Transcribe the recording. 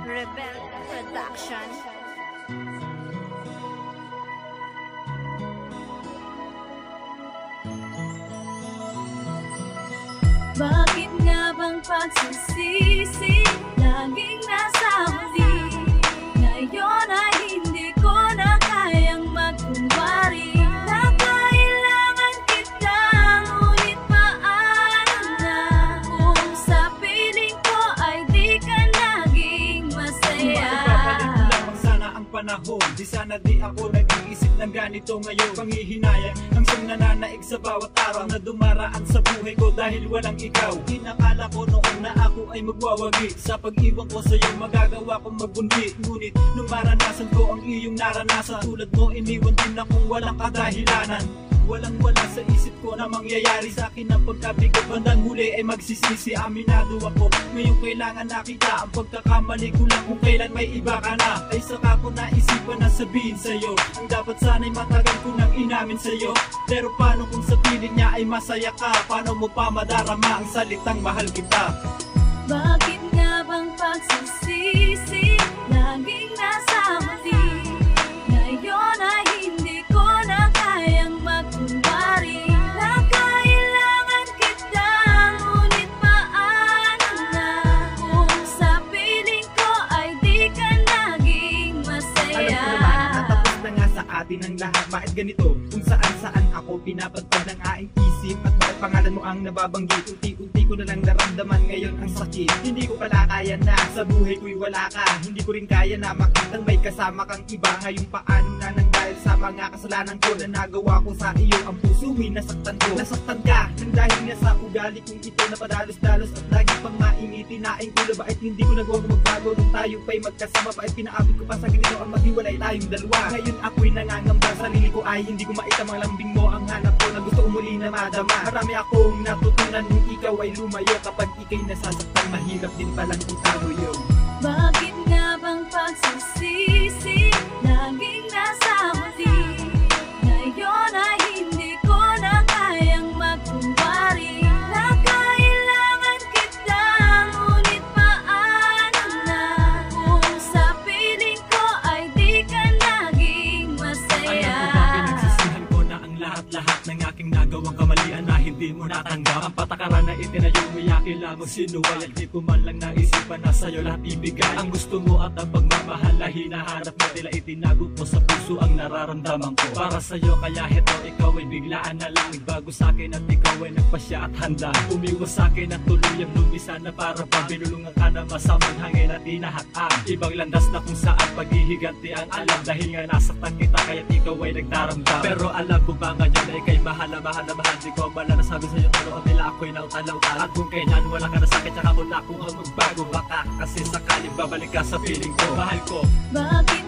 Rebel Production. Bakit nga bang pagsisisi laging nasa huli? Ngayon ay hindi ko na kayang magkunwari na kailangan kita, ngunit paano na kung sa piling ko ay di ka naging masaya? Ibabalik lamang sana ang panahon, di sana di ako nag-iisip ng ganito ngayon. Panghihinayang ang siyang nananaig sa bawat araw na dumaraan sa buhay ko dahil walang ikaw. Inakala ko noon na ako ay magwawagi, sa pag-iwan ko sa'yo magagawa kong magbundi. Ngunit nung maranasan ko ang iyong naranasan, tulad mo iniwan din akong walang kadahilanan. Walang wala sa isip ko na mangyayari sa akin ang pagkabigo. Bandang huli ay magsisisi, aminado ako. Ngayon kailangan nakita ang pagkakamali ko lang kung kailan may iba ka na. Ay saka ko naisipan na sabihin sa'yo, ang dapat sana'y matagal ko nang inamin sa'yo. Pero paano kung sa piling niya ay masaya ka? Paano mo pa madarama ang salitang mahal kita? Bakit nga bang pagsisisi laging nasa huli? Ngayon ay hindi ko na kayang magkunwari na kailangan kita, ngunit paano na kung sa piling ko ay di ka naging masaya? Alam ko naman, natapos na nga sa atin ang lahat. Bakit ganito? Kung saan ako pinapagpag ng aking isip, at bakit pangalan mo ang nababanggit? Unti-unti ko na lang naramdaman ngayon ang sakit. Hindi ko pala kaya na sa buhay ko'y wala ka. Hindi ko rin kaya na makitang may kasama kang iba. Ngayon paano na nang dahil sa mga kasalanan ko na nagawa ko sa iyo, ang puso mo'y nasaktan ko. Nasaktan ka nang dahil nga sa ugali kong ito na padalos-dalos at lagi pang maingiti. Naing ko na bakit hindi ko nagawa magbago nung tayo pa'y magkasama? Bakit pinaabot ko pa sa ganito ang maghiwalay tayong dalawa? Ngayon ako'y nangangamba, sarili ko ay hindi ko maitama. Ang lambing mo ang hanap ko na gusto umuli na madama. Marami akong natutunan nung ikaw ay lumayo. Kapag ika'y nasasaktan, mahirap din palang italuyo. Bakit nga bang pagsisisi laging nasa huli? Ngayon ay hindi ko na kayang magkunwari na kailangan kita, ngunit paano na kung sa piling ko ay di ka naging masaya? Alam mo ba, pinagsisihan ko na ang lahat-lahat ng aking nagawang kamalian na hindi mo natanggap. Ang patakaran na itinayo mo, yakil lamang sinuway, at di ko man lang naisipan na sa'yo lahat ibigay. Ang gusto mo at ang pagmamahal na hinaharap mo, tila itinago ko sa puso ang nararamdaman ko. Para sa'yo kaya heto, ikaw ay biglaan na lang nagbago sa'kin at ikaw ay nagpasya at handa. Umiwas sa'kin at tuluyang lumisa na para pa binulungan ka na masamang hangin at inahakang ibang landas na kung saan paghihiganti ang alam. Dahil nga nasaktan kita kaya't ikaw ay nagdaramdam. Pero alam ko ba ngayon ay kay mahal na mahal na mahal. Di ko bala nasabi sa'yo pero ang nila ako'y nautalaw-tal. At kung kailan wala ka na sa'kin tsaka ko na kung magbago. Baka kasi sakaling babalik ka sa piling ko, mahal ko. Bakit